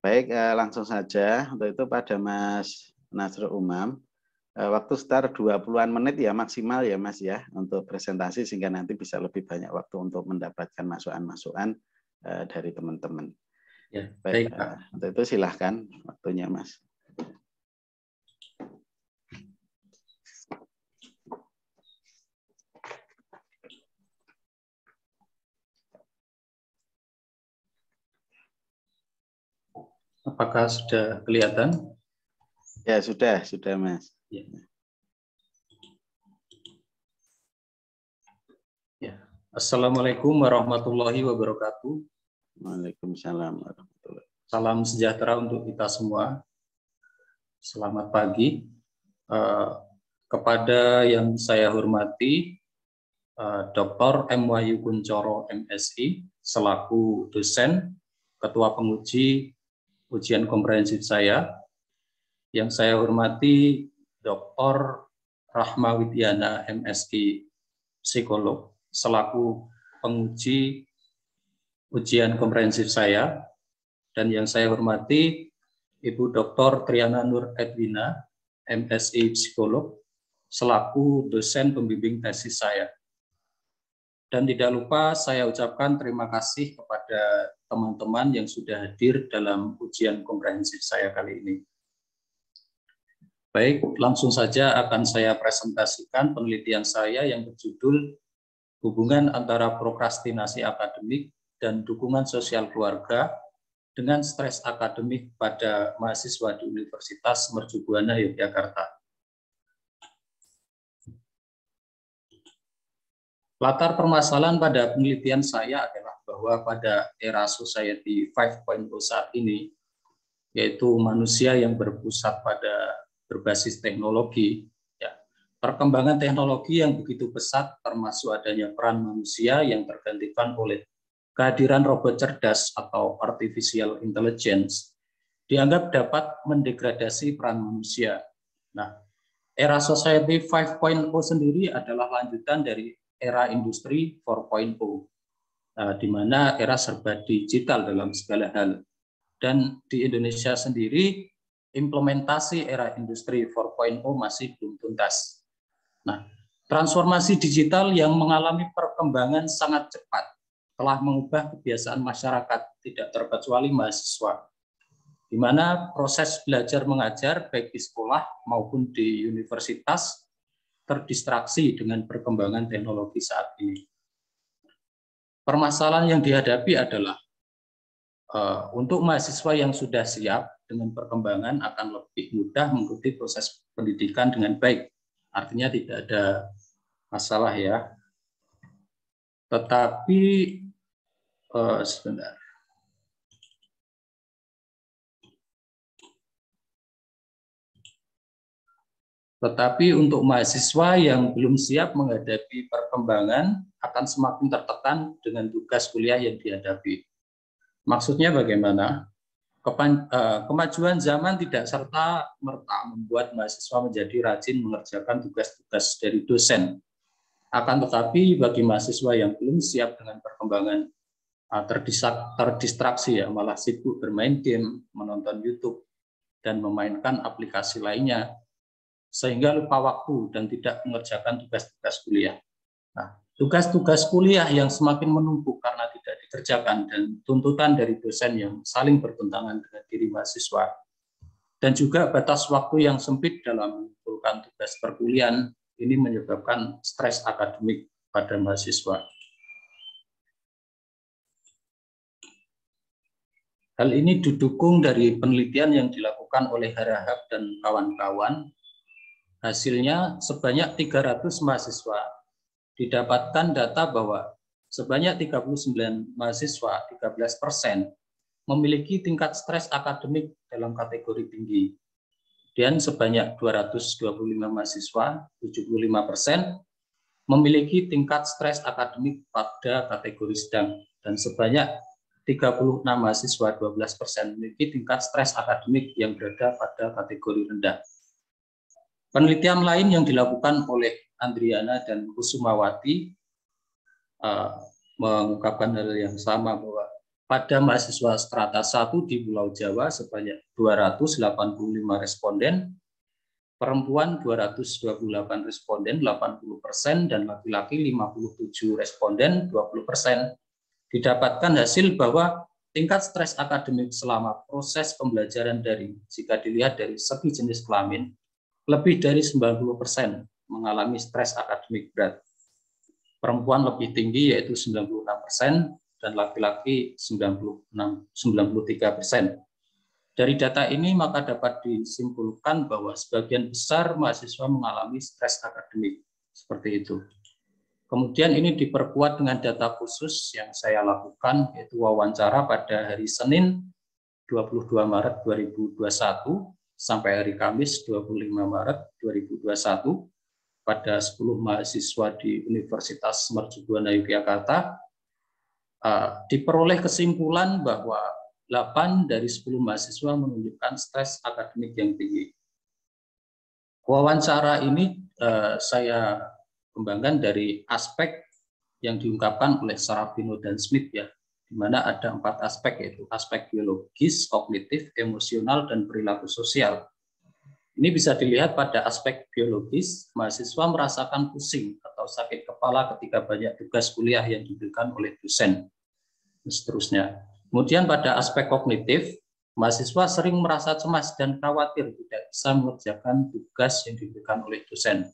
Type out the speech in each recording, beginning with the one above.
Baik, langsung saja. Untuk itu pada Mas Nasrul Umam, waktu start 20-an menit ya maksimal ya Mas ya untuk presentasi sehingga nanti bisa lebih banyak waktu untuk mendapatkan masukan-masukan dari teman-teman. Ya, baik, baik Pak. Untuk itu silahkan waktunya Mas. Apakah sudah kelihatan? Ya sudah Mas. Ya. Ya. Assalamualaikum warahmatullahi wabarakatuh. Waalaikumsalam warahmatullahi wabarakatuh. Salam sejahtera untuk kita semua. Selamat pagi. Kepada yang saya hormati, Dr. M. Wahyu Kuncoro, MSI, selaku dosen, ketua penguji ujian komprehensif saya. Yang saya hormati Dr. Rahma Widiana, MSI, psikolog, selaku penguji ujian komprehensif saya. Dan yang saya hormati Ibu Dr. Triana Nur Edwina, MSI, psikolog, selaku dosen pembimbing tesis saya. Dan tidak lupa saya ucapkan terima kasih kepada teman-teman yang sudah hadir dalam ujian komprehensif saya kali ini. Baik, langsung saja akan saya presentasikan penelitian saya yang berjudul Hubungan antara prokrastinasi akademik dan dukungan sosial keluarga dengan stres akademik pada mahasiswa di Universitas Mercubuana Yogyakarta. Latar permasalahan pada penelitian saya adalah bahwa pada era Society 5.0 saat ini, yaitu manusia yang berpusat pada berbasis teknologi, ya, perkembangan teknologi yang begitu pesat termasuk adanya peran manusia yang tergantikan oleh kehadiran robot cerdas atau artificial intelligence dianggap dapat mendegradasi peran manusia. Nah, era Society 5.0 sendiri adalah lanjutan dari era industri 4.0, di mana era serba digital dalam segala hal. Dan di Indonesia sendiri, implementasi era industri 4.0 masih belum tuntas. Nah, transformasi digital yang mengalami perkembangan sangat cepat telah mengubah kebiasaan masyarakat, tidak terkecuali mahasiswa, di mana proses belajar mengajar baik di sekolah maupun di universitas terdistraksi dengan perkembangan teknologi saat ini. Permasalahan yang dihadapi adalah untuk mahasiswa yang sudah siap dengan perkembangan akan lebih mudah mengikuti proses pendidikan dengan baik. Artinya tidak ada masalah ya. Tetapi sebentar. Tetapi untuk mahasiswa yang belum siap menghadapi perkembangan akan semakin tertekan dengan tugas kuliah yang dihadapi. Maksudnya bagaimana? Kemajuan zaman tidak serta-merta membuat mahasiswa menjadi rajin mengerjakan tugas-tugas dari dosen. Akan tetapi bagi mahasiswa yang belum siap dengan perkembangan, terdistraksi ya, malah sibuk bermain game, menonton YouTube, dan memainkan aplikasi lainnya, sehingga lupa waktu dan tidak mengerjakan tugas-tugas kuliah. Nah, tugas-tugas kuliah yang semakin menumpuk karena tidak dikerjakan dan tuntutan dari dosen yang saling bertentangan dengan diri mahasiswa, dan juga batas waktu yang sempit dalam mengumpulkan tugas perkuliahan, ini menyebabkan stres akademik pada mahasiswa. Hal ini didukung dari penelitian yang dilakukan oleh Harahap dan kawan-kawan. Hasilnya sebanyak 300 mahasiswa didapatkan data bahwa sebanyak 39 mahasiswa, 13%, memiliki tingkat stres akademik dalam kategori tinggi. Dan sebanyak 225 mahasiswa, 75%, memiliki tingkat stres akademik pada kategori sedang. Dan sebanyak 36 mahasiswa, 12%, memiliki tingkat stres akademik yang berada pada kategori rendah. Penelitian lain yang dilakukan oleh Andriana dan Kusumawati mengungkapkan hal yang sama, bahwa pada mahasiswa strata 1 di Pulau Jawa sebanyak 285 responden, perempuan 228 responden 80%, dan laki-laki 57 responden 20%. Didapatkan hasil bahwa tingkat stres akademik selama proses pembelajaran daring jika dilihat dari segi jenis kelamin lebih dari 90% mengalami stres akademik berat. Perempuan lebih tinggi yaitu 96% dan laki-laki 93%. Dari data ini maka dapat disimpulkan bahwa sebagian besar mahasiswa mengalami stres akademik seperti itu. Kemudian ini diperkuat dengan data khusus yang saya lakukan, yaitu wawancara pada hari Senin 22 Maret 2021 sampai hari Kamis 25 Maret 2021 pada 10 mahasiswa di Universitas Mercubuana Yogyakarta. Diperoleh kesimpulan bahwa 8 dari 10 mahasiswa menunjukkan stres akademik yang tinggi. Wawancara ini saya kembangkan dari aspek yang diungkapkan oleh Sarafino dan Smith, ya, di mana ada 4 aspek, yaitu aspek biologis, kognitif, emosional, dan perilaku sosial. Ini bisa dilihat pada aspek biologis, mahasiswa merasakan pusing atau sakit kepala ketika banyak tugas kuliah yang diberikan oleh dosen, dan seterusnya. Kemudian pada aspek kognitif, mahasiswa sering merasa cemas dan khawatir tidak bisa mengerjakan tugas yang diberikan oleh dosen.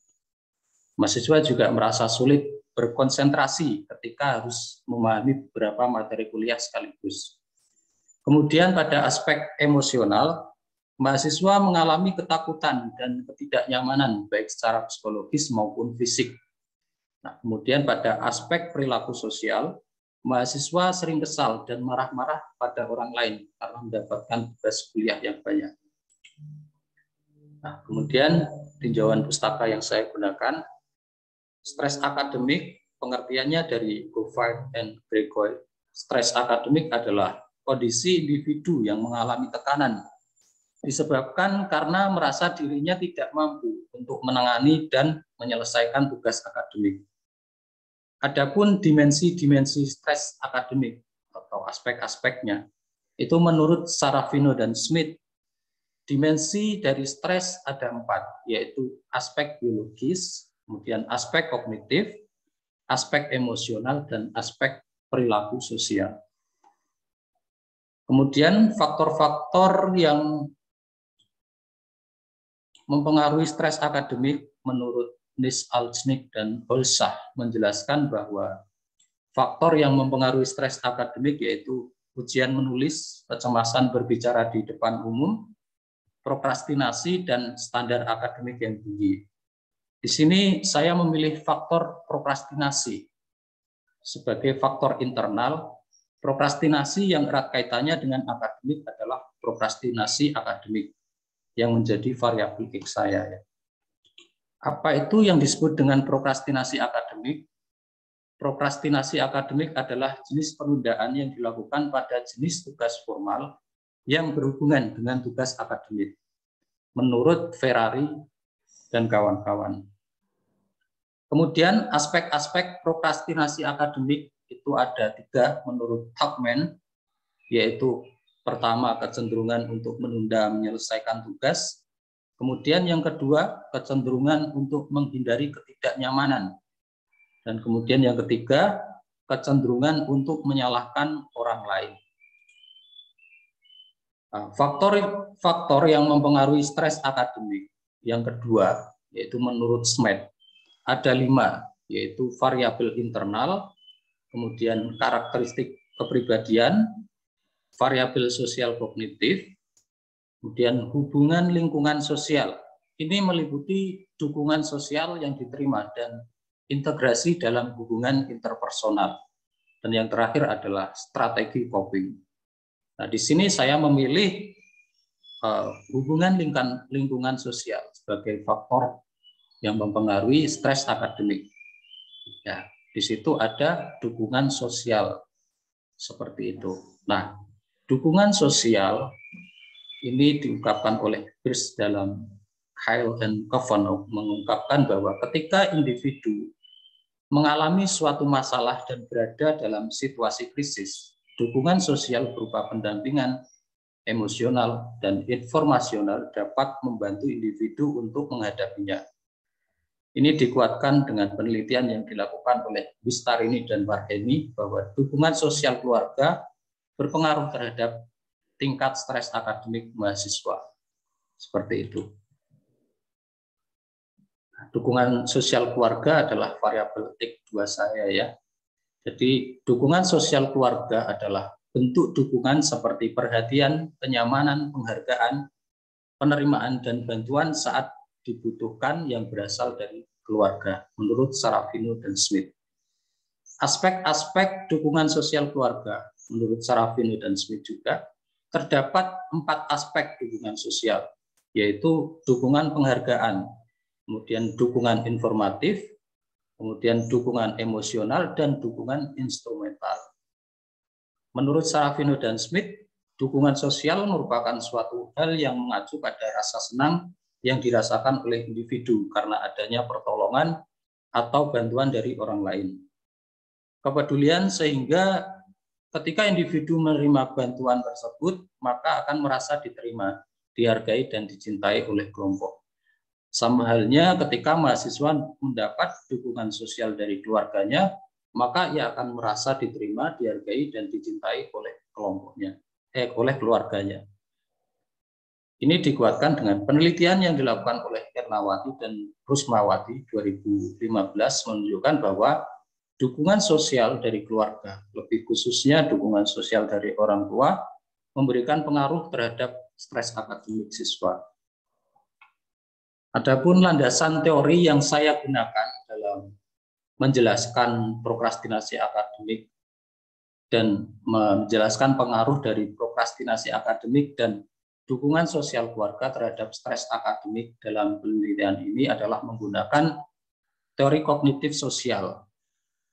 Mahasiswa juga merasa sulit berkonsentrasi ketika harus memahami beberapa materi kuliah sekaligus. Kemudian pada aspek emosional, mahasiswa mengalami ketakutan dan ketidaknyamanan baik secara psikologis maupun fisik. Nah, kemudian pada aspek perilaku sosial, mahasiswa sering kesal dan marah-marah pada orang lain karena mendapatkan tugas kuliah yang banyak. Nah, kemudian tinjauan pustaka yang saya gunakan, stres akademik, pengertiannya dari Goffard and Gregory. Stres akademik adalah kondisi individu yang mengalami tekanan disebabkan karena merasa dirinya tidak mampu untuk menangani dan menyelesaikan tugas akademik. Adapun dimensi-dimensi stres akademik atau aspek-aspeknya, itu menurut Sarafino dan Smith, dimensi dari stres ada 4, yaitu aspek biologis, kemudian aspek kognitif, aspek emosional, dan aspek perilaku sosial. Kemudian faktor-faktor yang mempengaruhi stres akademik menurut Nish-Alchnik dan Holzach menjelaskan bahwa faktor yang mempengaruhi stres akademik yaitu ujian menulis, kecemasan berbicara di depan umum, prokrastinasi, dan standar akademik yang tinggi. Di sini saya memilih faktor prokrastinasi sebagai faktor internal. Prokrastinasi yang erat kaitannya dengan akademik adalah prokrastinasi akademik yang menjadi variabel X saya. Apa itu yang disebut dengan prokrastinasi akademik? Prokrastinasi akademik adalah jenis penundaan yang dilakukan pada jenis tugas formal yang berhubungan dengan tugas akademik, menurut Ferrari dan kawan-kawan. Kemudian aspek-aspek prokrastinasi akademik itu ada 3 menurut Tuckman, yaitu pertama kecenderungan untuk menunda menyelesaikan tugas, kemudian yang kedua kecenderungan untuk menghindari ketidaknyamanan, dan kemudian yang ketiga kecenderungan untuk menyalahkan orang lain. Faktor yang mempengaruhi stres akademik yang kedua, yaitu menurut Smith, ada 5, yaitu variabel internal, kemudian karakteristik kepribadian, variabel sosial kognitif, kemudian hubungan lingkungan sosial. Ini meliputi dukungan sosial yang diterima dan integrasi dalam hubungan interpersonal. Dan yang terakhir adalah strategi coping. Nah, di sini saya memilih hubungan lingkungan sosial sebagai faktor yang mempengaruhi stres akademik. Ya, di situ ada dukungan sosial seperti itu. Nah, dukungan sosial ini diungkapkan oleh Peirce dalam Kyle and Kavanaugh, mengungkapkan bahwa ketika individu mengalami suatu masalah dan berada dalam situasi krisis, dukungan sosial berupa pendampingan emosional dan informasional dapat membantu individu untuk menghadapinya. Ini dikuatkan dengan penelitian yang dilakukan oleh Wistarini dan Warheni bahwa dukungan sosial keluarga berpengaruh terhadap tingkat stres akademik mahasiswa. Seperti itu. Dukungan sosial keluarga adalah variabel X2 saya ya. Jadi dukungan sosial keluarga adalah bentuk dukungan seperti perhatian, kenyamanan, penghargaan, penerimaan, dan bantuan saat dibutuhkan yang berasal dari keluarga, menurut Sarafino dan Smith. Aspek-aspek dukungan sosial keluarga, menurut Sarafino dan Smith juga, terdapat 4 aspek dukungan sosial, yaitu dukungan penghargaan, kemudian dukungan informatif, kemudian dukungan emosional, dan dukungan instrumental. Menurut Sarafino dan Smith, dukungan sosial merupakan suatu hal yang mengacu pada rasa senang yang dirasakan oleh individu karena adanya pertolongan atau bantuan dari orang lain. Kepedulian sehingga ketika individu menerima bantuan tersebut, maka akan merasa diterima, dihargai, dan dicintai oleh kelompok. Sama halnya ketika mahasiswa mendapat dukungan sosial dari keluarganya, maka ia akan merasa diterima, dihargai, dan dicintai oleh kelompoknya, oleh keluarganya. Ini dikuatkan dengan penelitian yang dilakukan oleh Ernawati dan Rusmawati 2015 menunjukkan bahwa dukungan sosial dari keluarga, lebih khususnya dukungan sosial dari orang tua, memberikan pengaruh terhadap stres akademik siswa. Adapun landasan teori yang saya gunakan dalam menjelaskan prokrastinasi akademik dan menjelaskan pengaruh dari prokrastinasi akademik dan dukungan sosial keluarga terhadap stres akademik dalam penelitian ini adalah menggunakan teori kognitif sosial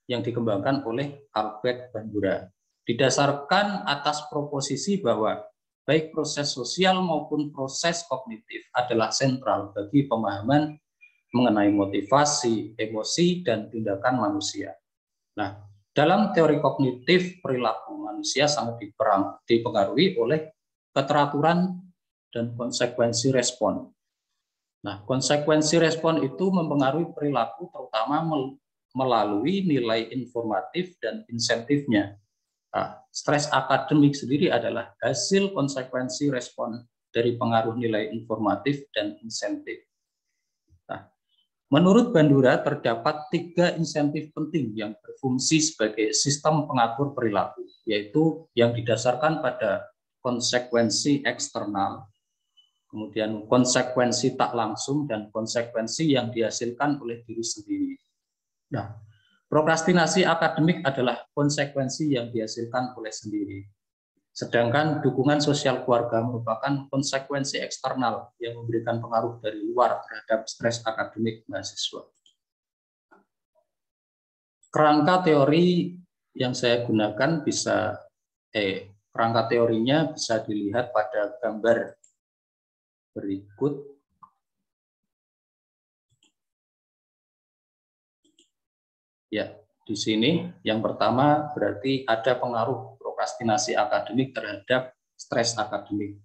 yang dikembangkan oleh Albert Bandura. Didasarkan atas proposisi bahwa baik proses sosial maupun proses kognitif adalah sentral bagi pemahaman mengenai motivasi, emosi, dan tindakan manusia. Nah, dalam teori kognitif, perilaku manusia sangat dipengaruhi oleh keteraturan dan konsekuensi respon. Nah, konsekuensi respon itu mempengaruhi perilaku terutama melalui nilai informatif dan insentifnya. Nah, stres akademik sendiri adalah hasil konsekuensi respon dari pengaruh nilai informatif dan insentif. Nah, menurut Bandura terdapat 3 insentif penting yang berfungsi sebagai sistem pengatur perilaku, yaitu yang didasarkan pada konsekuensi eksternal, kemudian konsekuensi tak langsung, dan konsekuensi yang dihasilkan oleh diri sendiri. Nah, prokrastinasi akademik adalah konsekuensi yang dihasilkan oleh sendiri. Sedangkan dukungan sosial keluarga merupakan konsekuensi eksternal yang memberikan pengaruh dari luar terhadap stres akademik mahasiswa. Kerangka teori yang saya gunakan kerangka teorinya bisa dilihat pada gambar berikut. Ya, di sini yang pertama berarti ada pengaruh prokrastinasi akademik terhadap stres akademik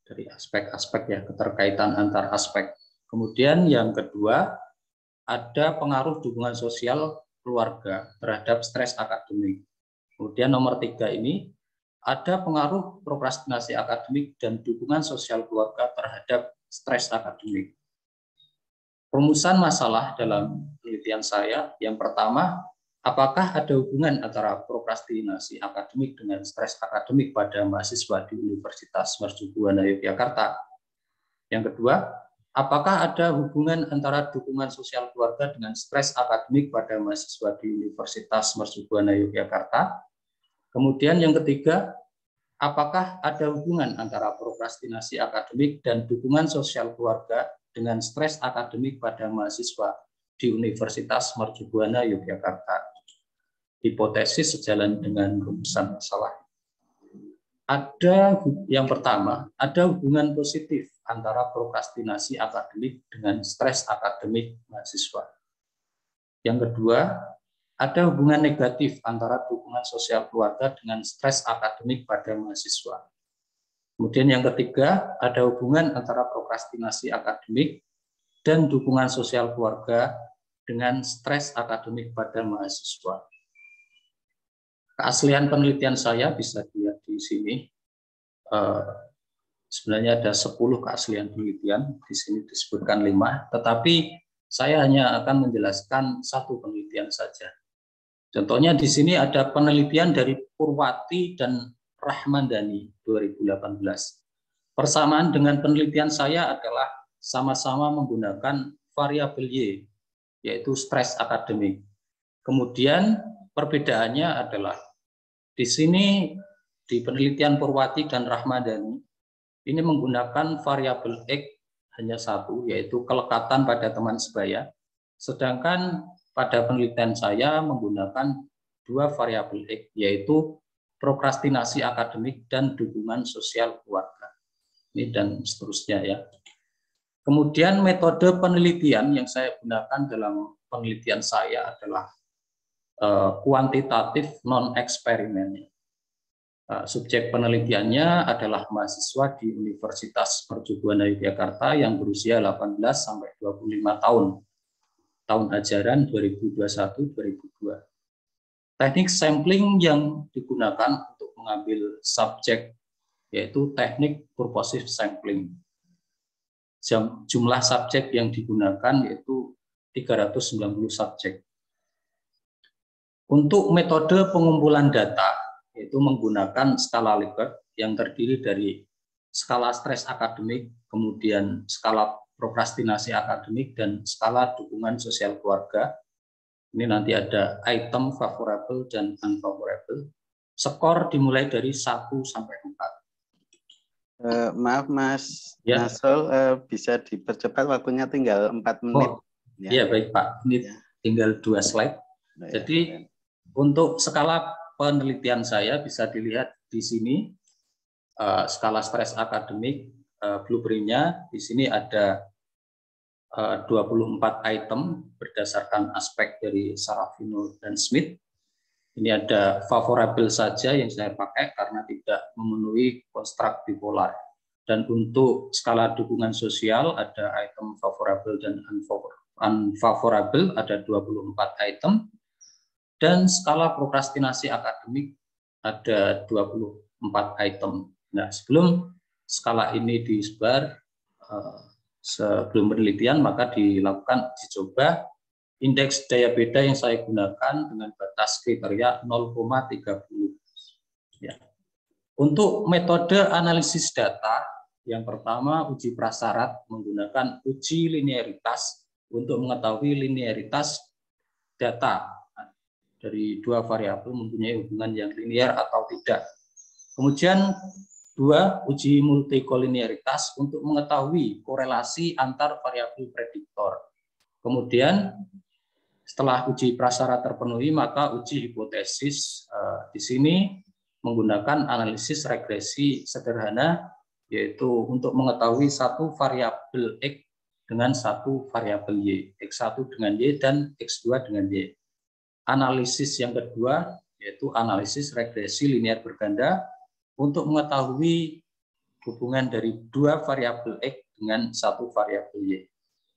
dari aspek-aspek ya, keterkaitan antar aspek. Kemudian yang kedua ada pengaruh dukungan sosial keluarga terhadap stres akademik. Kemudian nomor 3 ini ada pengaruh prokrastinasi akademik dan dukungan sosial keluarga terhadap stres akademik. Rumusan masalah dalam penelitian saya, yang pertama, apakah ada hubungan antara prokrastinasi akademik dengan stres akademik pada mahasiswa di Universitas Mercubuana Yogyakarta? Yang kedua, apakah ada hubungan antara dukungan sosial keluarga dengan stres akademik pada mahasiswa di Universitas Mercubuana Yogyakarta? Kemudian yang ketiga, apakah ada hubungan antara prokrastinasi akademik dan dukungan sosial keluarga dengan stres akademik pada mahasiswa di Universitas Mercubuana Yogyakarta? Hipotesis sejalan dengan rumusan masalah. Yang pertama, ada hubungan positif antara prokrastinasi akademik dengan stres akademik mahasiswa. Yang kedua, ada hubungan negatif antara dukungan sosial keluarga dengan stres akademik pada mahasiswa. Kemudian yang ketiga, ada hubungan antara prokrastinasi akademik dan dukungan sosial keluarga dengan stres akademik pada mahasiswa. Keaslian penelitian saya bisa dilihat di sini. Sebenarnya ada 10 keaslian penelitian, di sini disebutkan 5, tetapi saya hanya akan menjelaskan satu penelitian saja. Contohnya di sini ada penelitian dari Purwati dan Rahmandani 2018. Persamaan dengan penelitian saya adalah sama-sama menggunakan variabel Y, yaitu stres akademik. Kemudian perbedaannya adalah di sini di penelitian Purwati dan Rahmandani ini menggunakan variabel X hanya satu, yaitu kelekatan pada teman sebaya. Sedangkan pada penelitian saya menggunakan 2 variabel X, yaitu prokrastinasi akademik dan dukungan sosial keluarga. Ini dan seterusnya ya. Kemudian metode penelitian yang saya gunakan dalam penelitian saya adalah kuantitatif non-eksperimen. Subjek penelitiannya adalah mahasiswa di Universitas Mercubuana Yogyakarta yang berusia 18 sampai 25 tahun ajaran 2021-2022. Teknik sampling yang digunakan untuk mengambil subjek yaitu teknik purposive sampling. Jumlah subjek yang digunakan yaitu 390 subjek. Untuk metode pengumpulan data yaitu menggunakan skala Likert yang terdiri dari skala stres akademik, kemudian skala prokrastinasi akademik, dan skala dukungan sosial keluarga. Ini nanti ada item favorable dan unfavorable. Skor dimulai dari 1 sampai 4. Maaf Mas Nasrul, bisa dipercepat waktunya, tinggal 4 menit. Iya baik Pak, ini tinggal 2 slide. Jadi untuk skala penelitian saya bisa dilihat di sini skala stres akademik, blueprint-nya di sini ada 24 item berdasarkan aspek dari Sarafino dan Smith. Ini ada favorable saja yang saya pakai karena tidak memenuhi konstruk bipolar. Dan untuk skala dukungan sosial ada item favorable dan unfavorable, ada 24 item. Dan skala prokrastinasi akademik ada 24 item. Nah, sebelum skala ini disebar, sebelum penelitian, maka dilakukan uji coba. Indeks daya beda yang saya gunakan dengan batas kriteria 0,30. Ya. Untuk metode analisis data, yang pertama uji prasyarat menggunakan uji linearitas untuk mengetahui linearitas data dari 2 variabel mempunyai hubungan yang linear atau tidak. Kemudian 2, uji multikolinearitas untuk mengetahui korelasi antar variabel prediktor. Kemudian setelah uji prasyarat terpenuhi, maka uji hipotesis di sini menggunakan analisis regresi sederhana, yaitu untuk mengetahui 1 variabel X dengan 1 variabel Y, X1 dengan Y dan X2 dengan Y. Analisis yang kedua yaitu analisis regresi linear berganda untuk mengetahui hubungan dari 2 variabel X dengan 1 variabel Y.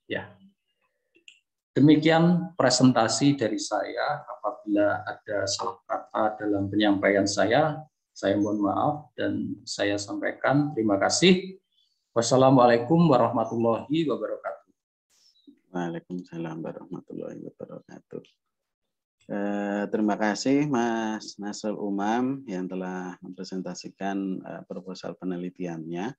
Ya. Demikian presentasi dari saya. Apabila ada salah kata dalam penyampaian saya mohon maaf dan saya sampaikan terima kasih. Wassalamualaikum warahmatullahi wabarakatuh. Waalaikumsalam warahmatullahi wabarakatuh. Terima kasih Mas Nasrul Umam yang telah mempresentasikan proposal penelitiannya.